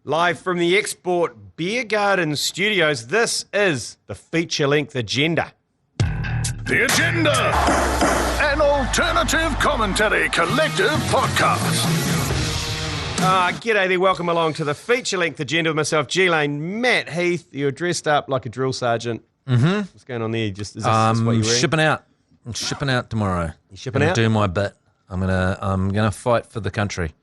Live from the Export Beer Garden Studios, this is the feature-length agenda. The Agenda, an alternative commentary collective podcast. G'day there, welcome along to the feature-length agenda with myself, G Lane, Matt Heath. You're dressed up like a drill sergeant. Mm-hmm. What's going on there? Is this what you're wearing? I'm shipping out tomorrow. You shipping out? Do my bit. I'm gonna fight for the country.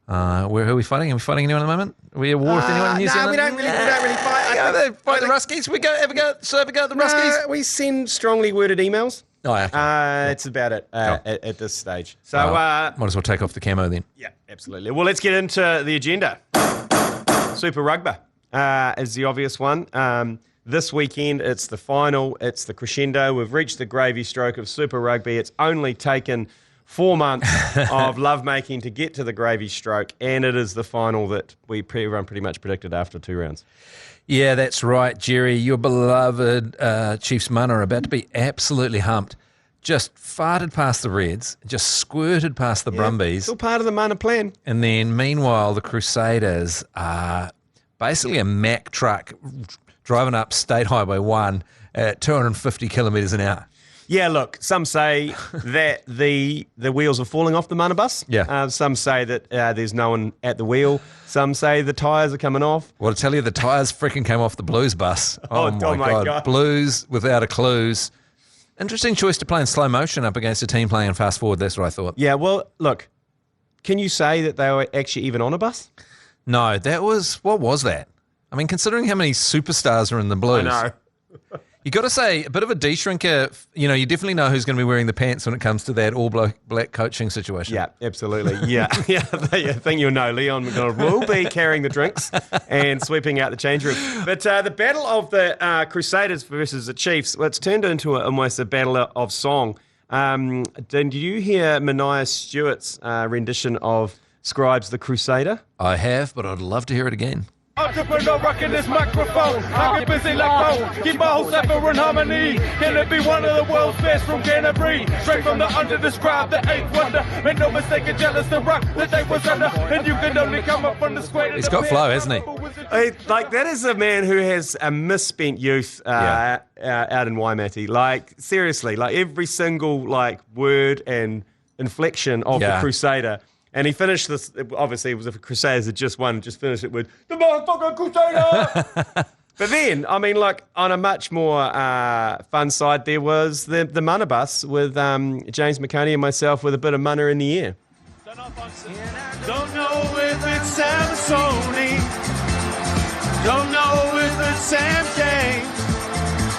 Who are we fighting? Are we fighting anyone at the moment? Are we at war with anyone in New Zealand? No, we don't really fight. Fight the Ruskies. We go at the Ruskies. We send strongly worded emails. Oh, yeah. It's about it at this stage. So might as well take off the camo then. Yeah, absolutely. Well, let's get into the agenda. Super Rugby is the obvious one. This weekend, it's the final. It's the crescendo. We've reached the gravy stroke of Super Rugby. It's only taken 4 months of lovemaking to get to the gravy stroke, and it is the final that everyone pretty much predicted after 2 rounds. Yeah, that's right, Jerry. Your beloved Chiefs mana are about to be absolutely humped. Just farted past the Reds, just squirted past the Brumbies. Still part of the mana plan. And then, meanwhile, the Crusaders are basically a Mack truck driving up State Highway 1 at 250 kilometres an hour. Yeah, look, some say that the wheels are falling off the mana bus. Yeah. Some say that there's no one at the wheel. Some say the tyres are coming off. Well, to tell you, the tyres freaking came off the Blues bus. Oh my God. Blues without a clues. Interesting choice to play in slow motion up against a team playing fast forward. That's what I thought. Yeah, well, look, can you say that they were actually even on a bus? No, what was that? I mean, considering how many superstars are in the Blues. I know. You got to say, a bit of a de-shrinker. You know, you definitely know who's going to be wearing the pants when it comes to that all-black coaching situation. Yeah, absolutely. Yeah. I think you'll know Leon McDonald will be carrying the drinks and sweeping out the change room. But the battle of the Crusaders versus the Chiefs, well, it's turned into almost a battle of song. Did you hear Mania Stewart's rendition of Scribe's The Crusader? I have, but I'd love to hear it again. Entrepreneur rocking this microphone. I get busy like bone. Keep my whole cipher in harmony. Can it be one of the world's best from Canterbury? Straight from the under-described, the eighth wonder. Make no mistake, jealous the rock that they was under. And you can only come up from the square. He's got flow, hasn't he? Like, that is a man who has a misspent youth out in Waimate. Like, seriously, like every single word and inflection of the Crusader. And he finished this, obviously it was if Crusaders had just won, just finished it with, the motherfucking Crusader! But then, I mean, on a much more fun side, there was the mana bus with James McConey and myself with a bit of mana in the air. Don't know if it's Samsoni. Don't know if it's Sam Kane.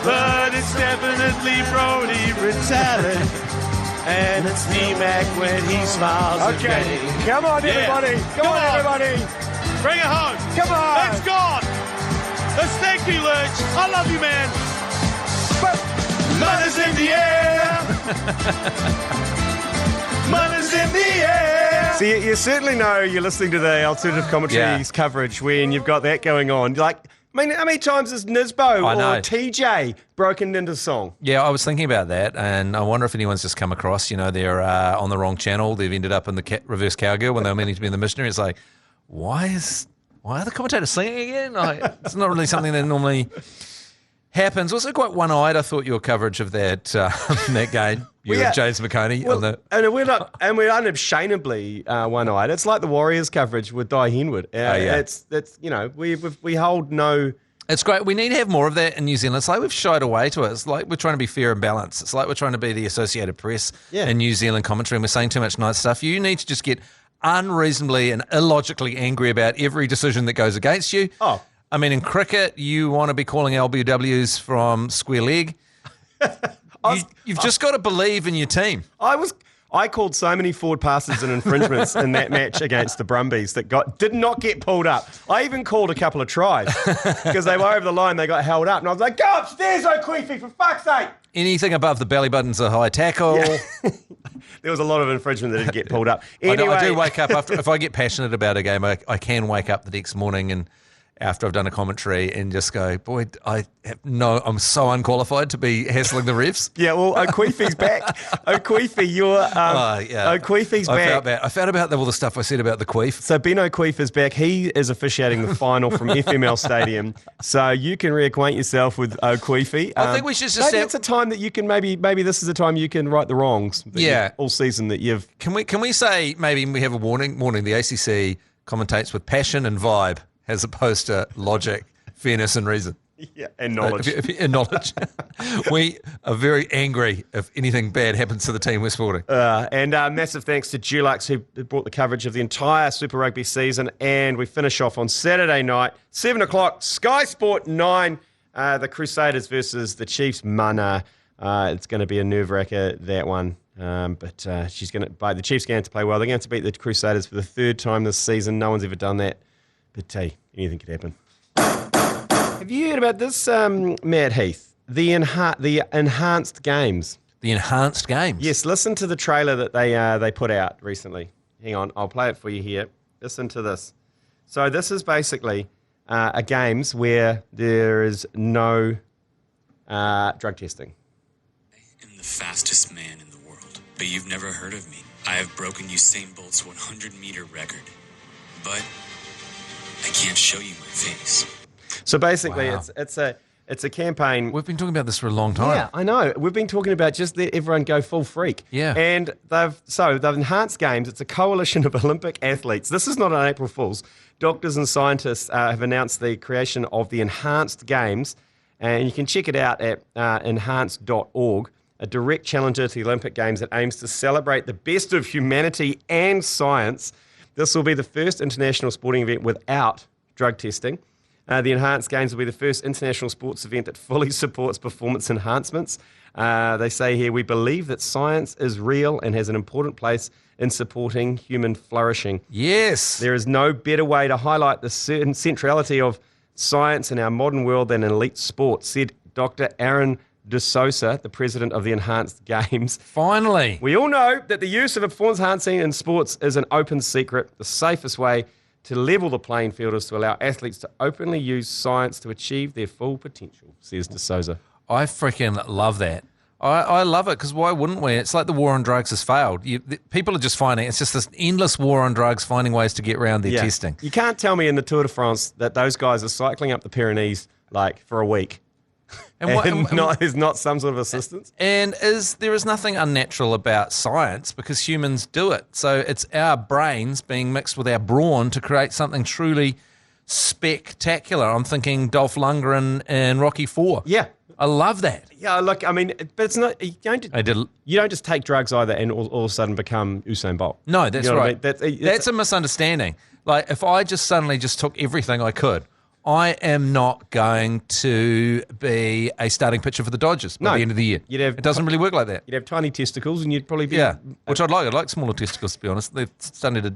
But it's definitely Brody Retallick. And it's D-Mac when he smiles. Okay, come on, everybody. Come on, everybody. Bring it home. Come on. It's gone. Let's thank you, Lurch. I love you, man. Mother's in the air. Mother's in the air. So you certainly know you're listening to the alternative commentaries coverage when you've got that going on. I mean, how many times has Nisbo or TJ broken into song? Yeah, I was thinking about that, and I wonder if anyone's just come across, they're on the wrong channel. They've ended up in the reverse cowgirl when they were meaning to be in the missionary. It's like, why are the commentators singing again? It's not really something that normally happens. Also quite one-eyed, I thought, your coverage of that that game. And James McConey. And we're unashamedly one-eyed. It's like the Warriors coverage with Di Henwood. It's we hold no. It's great. We need to have more of that in New Zealand. It's like we've shied away to it. It's like we're trying to be fair and balanced. It's like we're trying to be the Associated Press in New Zealand commentary, and we're saying too much nice stuff. You need to just get unreasonably and illogically angry about every decision that goes against you. Oh. I mean, in cricket, you want to be calling LBWs from square leg. You've just got to believe in your team. I called so many forward passes and infringements in that match against the Brumbies that did not get pulled up. I even called a couple of tries because they were over the line, they got held up. And I was like, go upstairs, O'Queefy, for fuck's sake. Anything above the belly button's a high tackle. Yeah. There was a lot of infringement that didn't get pulled up. Anyway. I do wake up, if I get passionate about a game, I can wake up the next morning and after I've done a commentary and just go, boy, I'm so unqualified to be hassling the refs. Yeah, well, O'Queefe's back. O'Queefe, O'Queefe's back. I felt about all the stuff I said about the Queef. So Ben O'Queefe is back. He is officiating the final from FML Stadium. So you can reacquaint yourself with O'Queefe. I think we should just maybe it's a time that you can maybe this is a time you can right the wrongs. All season that you've. Can we say maybe we have a warning? The ACC commentates with passion and vibe, as opposed to logic, fairness, and reason. Yeah, and knowledge. And knowledge. We are very angry if anything bad happens to the team we're supporting. And massive thanks to Dulux, who brought the coverage of the entire Super Rugby season. And we finish off on Saturday night, 7 o'clock, Sky Sport 9, the Crusaders versus the Chiefs. Mana. It's going to be a nerve-wracker, that one. But the Chiefs going to play well. They're going to beat the Crusaders for the third time this season. No one's ever done that. But hey, anything could happen. Have you heard about this, Matt Heath? The enhanced games. The enhanced games? Yes, listen to the trailer that they put out recently. Hang on, I'll play it for you here. Listen to this. So this is basically a games where there is no drug testing. I am the fastest man in the world, but you've never heard of me. I have broken Usain Bolt's 100-meter record, but I can't show you my face. So basically, Wow. it's a campaign. We've been talking about this for a long time. Yeah, I know. We've been talking about just let everyone go full freak. Yeah. And they've enhanced games. It's a coalition of Olympic athletes. This is not an April Fool's. Doctors and scientists have announced the creation of the enhanced games, and you can check it out at enhanced.org. A direct challenger to the Olympic Games that aims to celebrate the best of humanity and science. This will be the first international sporting event without drug testing. The Enhanced Games will be the first international sports event that fully supports performance enhancements. They say here, we believe that science is real and has an important place in supporting human flourishing. Yes. There is no better way to highlight the certain centrality of science in our modern world than in elite sports, said Dr. Aaron De Sosa, the president of the Enhanced Games. Finally. We all know that the use of performance enhancing in sports is an open secret. The safest way to level the playing field is to allow athletes to openly use science to achieve their full potential, says De Souza. I freaking love that. I love it because why wouldn't we? It's like the war on drugs has failed. People are just finding it's just this endless war on drugs, finding ways to get around their testing. You can't tell me in the Tour de France that those guys are cycling up the Pyrenees like for a week. There's not some sort of assistance. And there is nothing unnatural about science because humans do it. So it's our brains being mixed with our brawn to create something truly spectacular. I'm thinking Dolph Lundgren and Rocky IV. Yeah. I love that. Yeah, look, I mean, but it's not. You don't just take drugs either and all of a sudden become Usain Bolt. No, that's right. I mean? That's a misunderstanding. Like if I just suddenly just took everything I could, I am not going to be a starting pitcher for the Dodgers by the end of the year. It doesn't really work like that. You'd have tiny testicles and you'd probably be... Yeah, which I'd like. I'd like smaller testicles, to be honest. They're starting to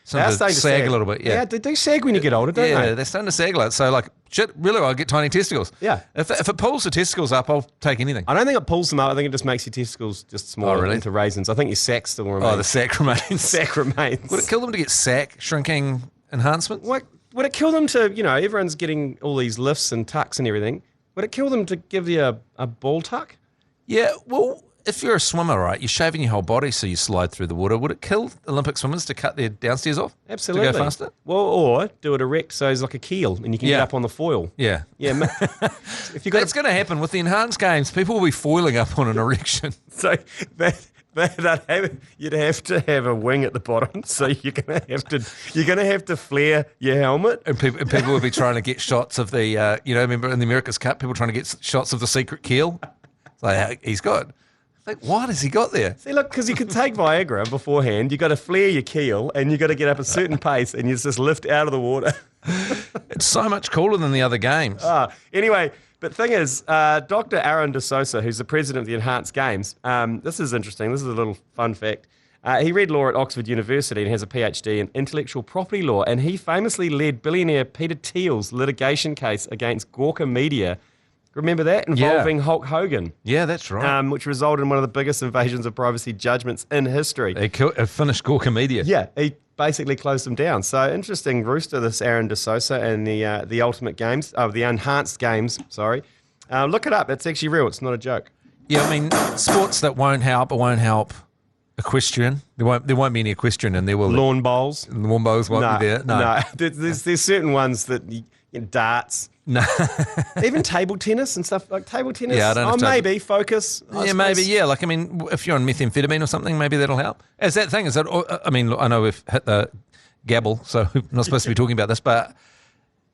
sag a little bit. Yeah, they do sag when you get older, don't they? Yeah, they're starting to sag a lot. So, like, shit, really, I'll get tiny testicles. Yeah. If it pulls the testicles up, I'll take anything. I don't think it pulls them up. I think it just makes your testicles just smaller into raisins. I think your sack still remains. Oh, the sack remains. Sack remains. Would it kill them to get sack shrinking enhancements? What? Would it kill them to, everyone's getting all these lifts and tucks and everything. Would it kill them to give you a ball tuck? Yeah, well, if you're a swimmer, right, you're shaving your whole body so you slide through the water. Would it kill Olympic swimmers to cut their downstairs off? Absolutely. To go faster? Well, or do it erect so it's like a keel and you can get up on the foil. Yeah. Yeah. That's going to happen with the Enhanced Games. People will be foiling up on an erection. So you'd have to have a wing at the bottom, so you're gonna have to flare your helmet, and people will be trying to get shots of the remember in the America's Cup, people trying to get shots of the secret keel. It's like he's got. Like, what has he got there? See, look, because you can take Viagra beforehand. You got to flare your keel, and you got to get up a certain pace, and you just lift out of the water. It's so much cooler than the other games. Anyway. But thing is, Dr. Aaron De Sosa, who's the president of the Enhanced Games, this is interesting. This is a little fun fact. He read law at Oxford University and has a PhD in intellectual property law, and he famously led billionaire Peter Thiel's litigation case against Gawker Media. Remember that? Involving Hulk Hogan. Yeah, that's right. Which resulted in one of the biggest invasions of privacy judgments in history. They finished Gawker Media. Yeah. basically closed them down. So interesting rooster, this Aaron De Sosa and the ultimate games, the enhanced games, sorry. Look it up. It's actually real. It's not a joke. Yeah, I mean, sports that won't help equestrian. There won't be any equestrian in there, will there? Lawn bowls. Lawn bowls won't be there. No. There's certain ones that, darts. No. Even table tennis and stuff like table tennis. Yeah, I don't know. Maybe focus. Maybe. Yeah, like, I mean, if you're on methamphetamine or something, maybe that'll help. Is that, I mean, I know we've hit the gavel, so we're not supposed to be talking about this, but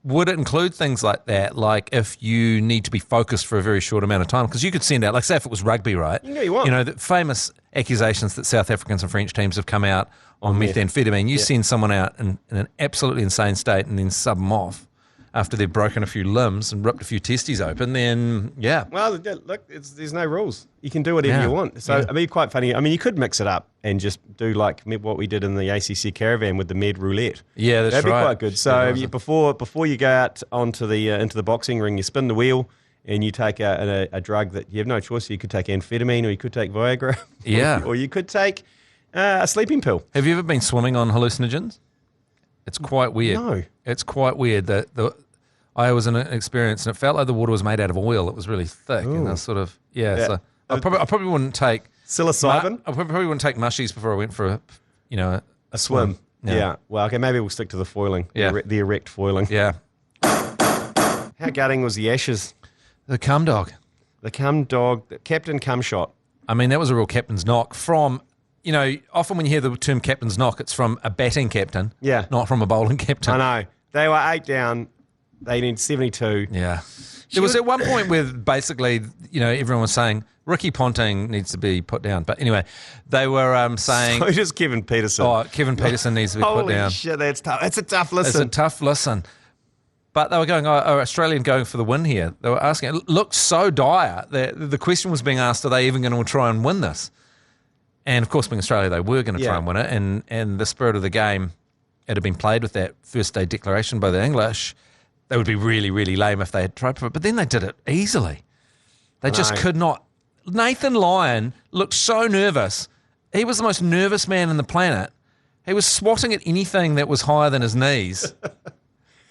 would it include things like that? Like if you need to be focused for a very short amount of time? Because you could send out, like say if it was rugby, right? You know you want. You know, the famous accusations that South Africans and French teams have come out on methamphetamine. You send someone out in an absolutely insane state and then sub them off after they've broken a few limbs and ripped a few testes open, then, yeah. Well, look, there's no rules. You can do whatever you want. So, I mean, quite funny. I mean, you could mix it up and just do like what we did in the ACC Caravan with the med roulette. Yeah, that's right. That'd be quite good. So before you go out onto the into the boxing ring, you spin the wheel and you take a drug that you have no choice. You could take amphetamine or you could take Viagra. Yeah. Or you could take a sleeping pill. Have you ever been swimming on hallucinogens? It's quite weird. No. It's quite weird that I was in an experience and it felt like the water was made out of oil. It was really thick. And I sort of, so I probably wouldn't take psilocybin. I probably wouldn't take mushies before I went for a swim. Yeah. Well, okay, maybe we'll stick to the foiling. Yeah. The erect foiling. Yeah. How gutting was the Ashes? The cum dog. The cum dog, the captain cum shot. I mean, that was a real captain's knock from, often when you hear the term captain's knock, it's from a batting captain. Yeah. Not from a bowling captain. I know. They were 8 down. They need 72. Yeah. There was at one point where basically, everyone was saying Ricky Ponting needs to be put down. But anyway, they were saying... So just Kevin Peterson. Oh, Kevin Peterson needs to be put down. Holy shit, that's tough. It's a tough listen. It's a tough listen. But they were going, are Australian going for the win here? They were asking. It looked so dire. The question was being asked, are they even going to try and win this? And, of course, being Australia, they were going to try and win it. And the spirit of the game, it had been played with that first day declaration by the English. They would be really, really lame if they had tried for it. But then they did it easily. They just could not. Nathan Lyon looked so nervous. He was the most nervous man on the planet. He was swatting at anything that was higher than his knees.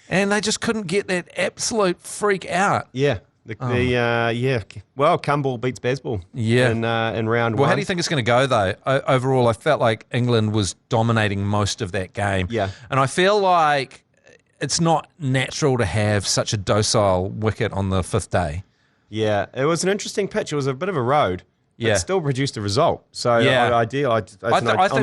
And they just couldn't get that absolute freak out. Yeah. Well, Cumball beats Bazball in round one. Well, how do you think it's going to go, though? Overall, I felt like England was dominating most of that game. Yeah. And I feel like it's not natural to have such a docile wicket on the fifth day. Yeah, it was an interesting pitch. It was a bit of a road. Yeah. It still produced a result. So I think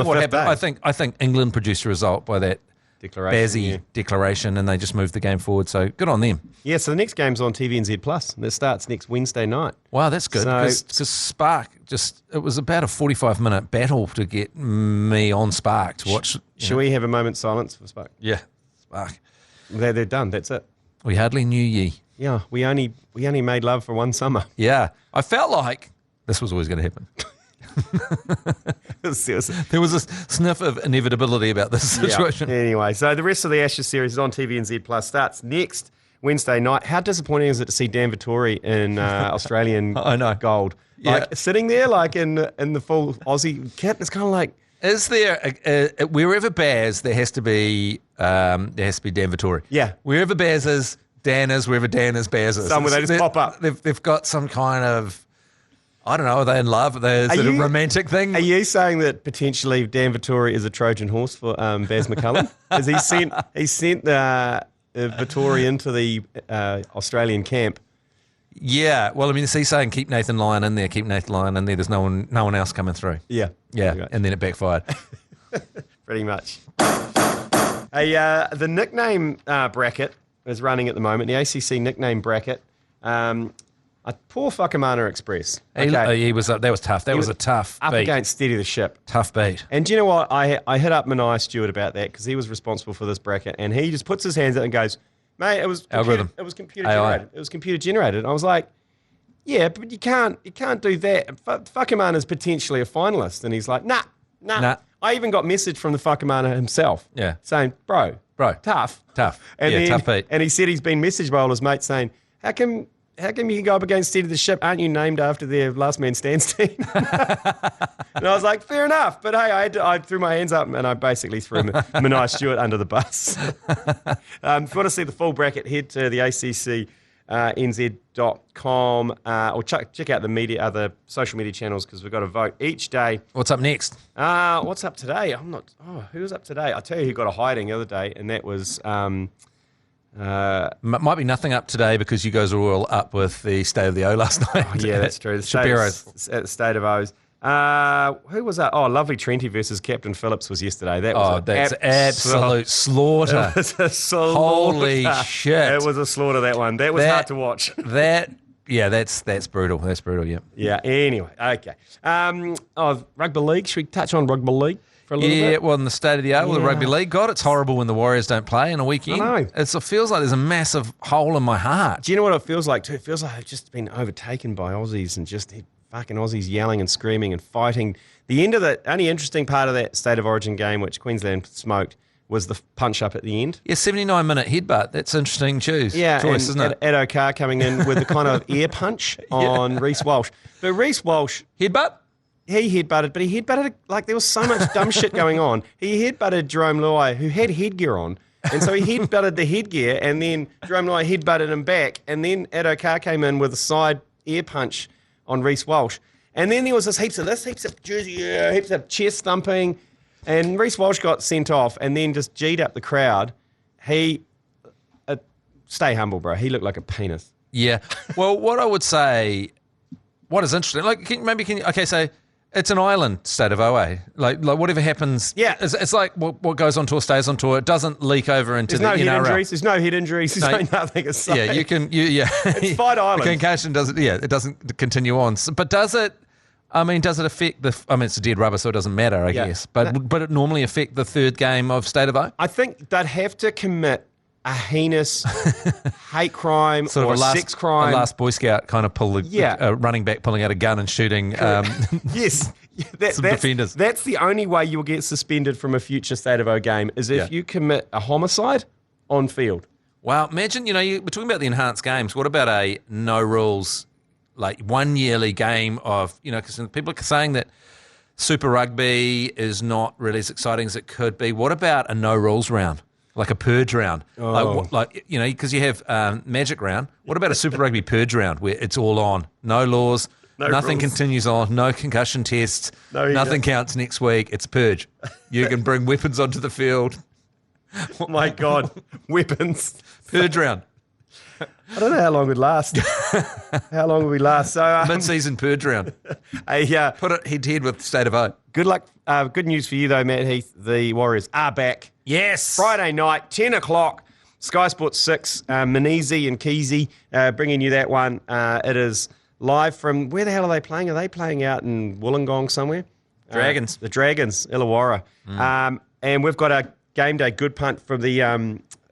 what happened. I think England produced a result by that declaration, declaration, and they just moved the game forward. So good on them. Yeah. So the next game's on TVNZ Plus. That starts next Wednesday night. Wow, that's good. Because Spark it was about a 45-minute battle to get me on Spark to watch. Shall we have a moment's silence for Spark? Yeah, Spark. They're done. That's it. We hardly knew ye. Yeah, we only made love for one summer. Yeah, I felt like this was always going to happen. There was a sniff of inevitability about this situation. Yeah. Anyway, so the rest of the Ashes series is on TVNZ Plus. Starts next Wednesday night. How disappointing is it to see Dan Vettori in Australian gold? Like sitting there, like in the full Aussie kit. It's kind of like. Is there wherever Baz there has to be Dan Vettori? Yeah. Wherever Baz is, Dan is. Wherever Dan is, Baz is. Somewhere they just pop up. They've got some kind of. I don't know. Are they in love? Is it a romantic thing? Are you saying that potentially Dan Vettori is a Trojan horse for Baz McCullum? Has he sent Vettori into the Australian camp? Yeah. Well, I mean, is he saying keep Nathan Lyon in there? Keep Nathan Lyon in there. There's no one else coming through. Yeah. Yeah. And then it backfired. Pretty much. The nickname bracket is running at the moment. The ACC nickname bracket. Poor Whakamana Express. Okay. That was tough. That was a tough up beat. Against Steady the Ship. Tough beat. And do you know what? I hit up Manai Stewart about that because he was responsible for this bracket, and he just puts his hands up and goes, "Mate, it was algorithm. It was computer generated. It was computer generated." And I was like, "Yeah, but you can't do that. Whakamana's potentially a finalist." And he's like, "Nah. I even got message from the Whakamana himself. Yeah, saying, bro, tough, and then, tough beat. And he said he's been messaged by all his mates saying, "How come how come you can go up against Steady the Ship? Aren't you named after their Last Man Stands team? And I was like, fair enough. But hey, I threw my hands up and I basically threw Mania Stewart under the bus. If you want to see the full bracket, head to the ACC NZ.com or check out the other social media channels because we've got a vote each day. What's up next? What's up today? Who was up today? I'll tell you who got a hiding the other day, and that was... might be nothing up today because you guys are all up with the State of the O last night. Oh, yeah, that's true. Shapiro's. At the State of O's. Who was that? Oh, Lovely Trenty versus Captain Phillips was yesterday. That's absolute slaughter. It was a slaughter. Holy shit. It was a slaughter, that one. That was hard to watch. That's brutal. That's brutal, yeah. Yeah, anyway, okay. Rugby League. Should we touch on Rugby League for a little bit? Yeah, well, in the State of the O, the Rugby League. God, it's horrible when the Warriors don't play in a weekend. I know. It feels like there's a massive hole in my heart. Do you know what it feels like too? It feels like I've just been overtaken by Aussies and just fucking Aussies yelling and screaming and fighting. The end of the only interesting part of that State of Origin game, which Queensland smoked, was the punch up at the end. Yeah, 79-minute headbutt. That's interesting choice, isn't it? Ed O'Carr coming in with the kind of air punch on Reece Walsh. But Reece Walsh... Headbutt? He headbutted, but he headbutted like there was so much dumb shit going on. He headbutted Jerome Luai, who had headgear on. And so he headbutted the headgear, and then Jerome Luai headbutted him back. And then Ed O'Carr came in with a side air punch on Reece Walsh. And then there was heaps of jersey, heaps of chest thumping. And Reece Walsh got sent off and then just G'd up the crowd. He, stay humble, bro. He looked like a penis. Yeah. Well, what I would say, what is interesting, so it's an island State of OA. Like whatever happens, it's like what goes on tour stays on tour. It doesn't leak over into There's the no head NRL. injuries. There's no head injuries. There's no nothing. It's It's Fight Island. The concussion doesn't. Yeah, it doesn't continue on. But does it? I mean, does it affect the? I mean, it's a dead rubber, so it doesn't matter, I guess. But it normally affect the third game of State of O. I think they'd have to commit a heinous hate crime sort or of sex crime. A last Boy Scout kind of pull the running back pulling out a gun and shooting. Yes. Some defenders. That's the only way you'll get suspended from a future State of O game is if you commit a homicide on field. Well, imagine, we're talking about the enhanced games. What about a no rules, like 1 yearly game of, because people are saying that Super Rugby is not really as exciting as it could be. What about a no rules round? Like a purge round, because you have Magic round. What about a Super Rugby purge round where it's all on, no laws, nothing rules. Continues on, no concussion tests, nothing counts next week. It's purge. You can bring weapons onto the field. Oh my God, weapons. Purge round. I don't know how long it would last. How long will we last? So mid-season purge round. Put it head-to-head with State of O. Good luck. Good news for you though, Matt Heath. The Warriors are back. Yes. Friday night, 10 o'clock, Sky Sports 6, Manisi and Keezy bringing you that one. It is live from, where the hell are they playing? Are they playing out in Wollongong somewhere? Dragons. The Dragons, Illawarra. And we've got a game day good punt from the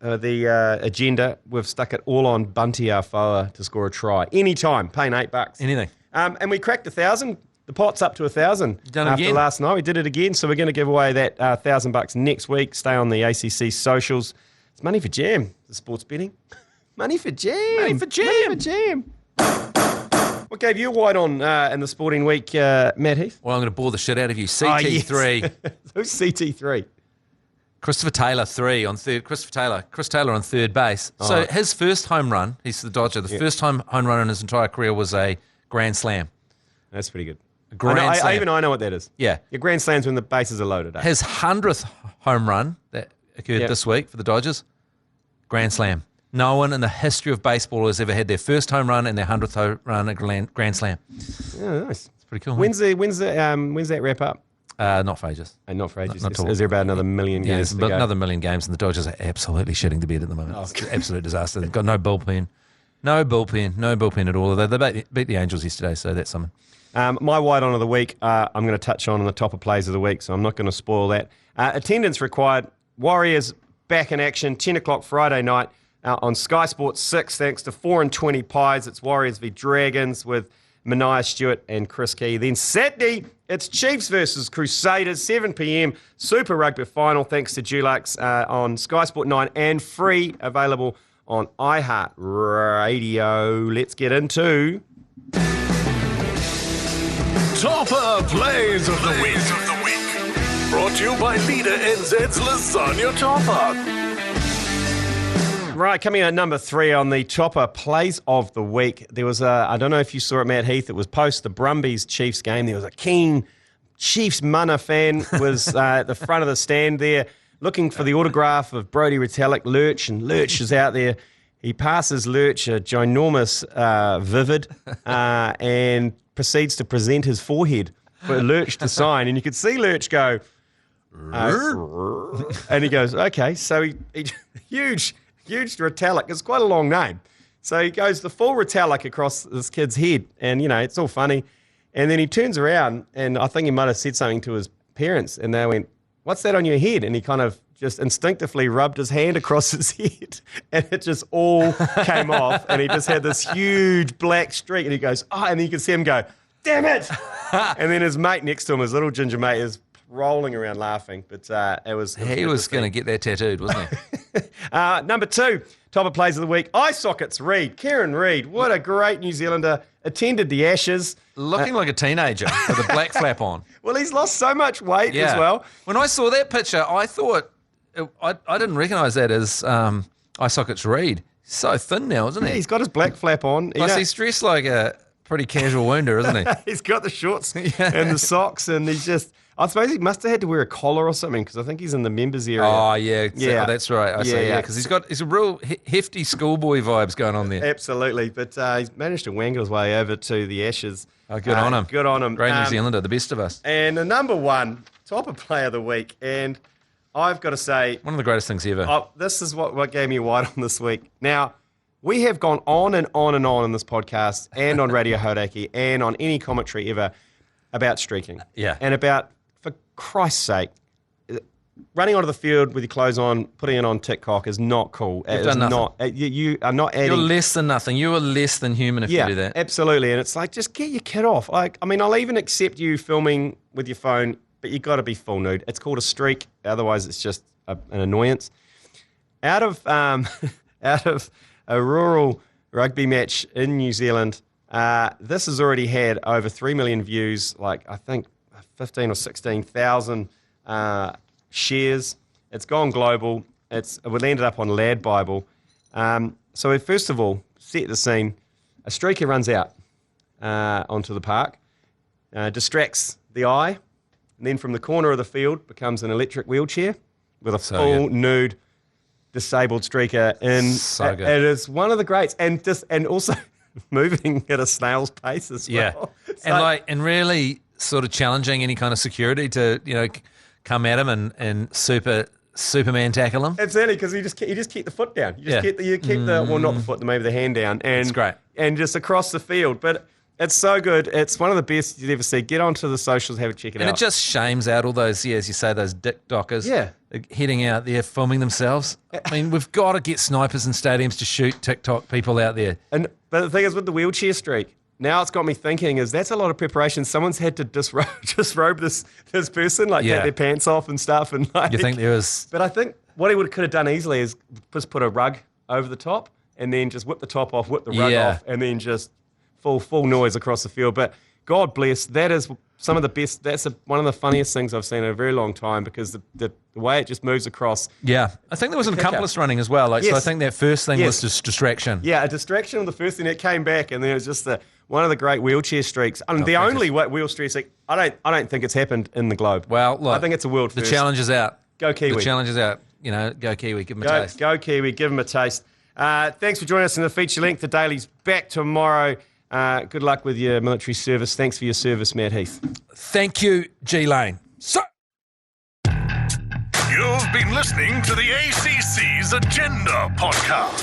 agenda. We've stuck it all on Bunty Afoa to score a try. Anytime, paying $8. Anything. And we cracked 1,000. The pot's up to 1,000 after again. last night. We did it again, so we're going to give away that $1,000 next week. Stay on the ACC socials. It's money for jam, the sports betting. Money for jam. Money for jam. Money for jam. What gave you a white on in the sporting week, Matt Heath? Well, I'm going to bore the shit out of you. CT3. Yes. Who's CT3? Christopher Taylor, 3 on third. Chris Taylor on third base. So his first home run, he's the Dodger, first home run in his entire career was a grand slam. That's pretty good. I know what that is. Yeah. Your grand slams when the bases are loaded. His 100th home run that occurred this week for the Dodgers, grand slam. No one in the history of baseball has ever had their first home run and their 100th home run at grand slam. Yeah, nice. It's pretty cool. When's that wrap up? Not for ages. Not for ages. Not is there about another million games to go? Another million games, and the Dodgers are absolutely shitting the bed at the moment. It's an absolute disaster. They've got no bullpen at all. They beat the Angels yesterday, so that's something. My white on of the week, I'm going to touch on the Toppa plays of the week, so I'm not going to spoil that. Attendance required. Warriors back in action, 10 o'clock Friday night on Sky Sports 6, thanks to 4 and 20 Pies. It's Warriors v Dragons with Mania Stewart and Chris Key. Then Saturday, it's Chiefs versus Crusaders, 7 p.m. Super Rugby Final, thanks to Dulux on Sky Sport 9 and free, available on iHeartradio. Let's get into Toppa Plays of the Week. Brought to you by Leader NZ's Lasagna Toppa. Right, coming in at number 3 on the Toppa Plays of the Week. There was I don't know if you saw it, Matt Heath, it was post the Brumbies-Chiefs game. There was a keen Chiefs Mana fan was at the front of the stand there looking for the autograph of Brodie Retallick, Lurch, and Lurch is out there. He passes Lurch a ginormous vivid and proceeds to present his forehead for Lurch to sign. And you could see Lurch go, and he goes, okay, so he huge Retallick. It's quite a long name. So he goes the full Retallick across this kid's head. And, it's all funny. And then he turns around, and I think he might have said something to his parents, and they went, what's that on your head? And he kind of just instinctively rubbed his hand across his head, and it just all came off, and he just had this huge black streak, and he goes, oh, and then you can see him go, damn it! And then his mate next to him, his little ginger mate, is rolling around laughing, but it was he was going to get that tattooed, wasn't he? Number 2, Toppa Plays of the Week, eye sockets Reid. Kieran Reid, what a great New Zealander, attended the Ashes. Looking like a teenager with a black flap on. Well, he's lost so much weight as well. When I saw that picture, I thought, I didn't recognise that as eye sockets Reid. He's so thin now, isn't he? Yeah, he's got his black flap on. Plus, he's dressed like a pretty casual wounder, isn't he? He's got the shorts and the socks, and he's just... I suppose he must have had to wear a collar or something because I think he's in the members area. Oh, yeah. Oh, that's right. Because he's a real hefty schoolboy vibes going on there. Absolutely. But he's managed to wangle his way over to the Ashes. Oh, good on him. Good on him. Great New Zealander, the best of us. And the number 1, Toppa Player of the Week. And I've got to say... one of the greatest things ever. This is what gave me a white on this week. Now, we have gone on and on and on in this podcast and on Radio Hauraki and on any commentary ever about streaking. Yeah. And about... for Christ's sake, running onto the field with your clothes on, putting it on TikTok is not cool. You've done nothing. You are not adding... You're less than nothing. You are less than human if you do that. Absolutely. And it's like, just get your kid off. I'll even accept you filming with your phone, but you got to be full nude. It's called a streak. Otherwise, it's just an annoyance. Out of a rural rugby match in New Zealand, this has already had over 3 million views, I think 15 or 16,000 shares. It's gone global. We landed up on Lad Bible. So first of all, set the scene. A streaker runs out onto the park, distracts the eye, and then from the corner of the field becomes an electric wheelchair with a full nude disabled streaker in. So good. It is one of the greats, and also moving at a snail's pace as well. Yeah, and really sort of challenging any kind of security to come at him and Superman tackle him. Absolutely, because you just keep the foot down. You keep the well, not the foot, maybe the hand down, and it's great, and just across the field. But it's so good. It's one of the best you'd ever see. Get onto the socials, have a check it out. And it just shames out all those, as you say, those dick dockers. Yeah. Heading out there filming themselves. I mean, we've got to get snipers in stadiums to shoot TikTok people out there. But the thing is, with the wheelchair streak, now it's got me thinking, that's a lot of preparation. Someone's had to disrobe this person, take their pants off and stuff. And you think there was... But I think what he could have done easily is just put a rug over the top and then just whip the top off, whip the rug off, and then just full noise across the field. But God bless, that is some of the best. That's one of the funniest things I've seen in a very long time because the way it just moves across. Yeah, I think there was an accomplice running as well. So I think that first thing was just distraction. Yeah, a distraction on the first thing. It came back, and then it was just one of the great wheelchair streaks. The only wheelchair streak. I don't think it's happened in the globe. Well, look, I think it's a world first. The challenge is out. Go Kiwi. The challenge is out. Go Kiwi. Give them a taste. Go Kiwi. Give them a taste. Thanks for joining us in the feature length. The Daily's back tomorrow. Good luck with your military service. Thanks for your service, Matt Heath. Thank you, G Lane. You've been listening to the ACC's Agenda podcast.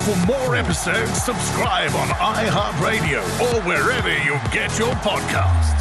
For more episodes, subscribe on iHeartradio or wherever you get your podcasts.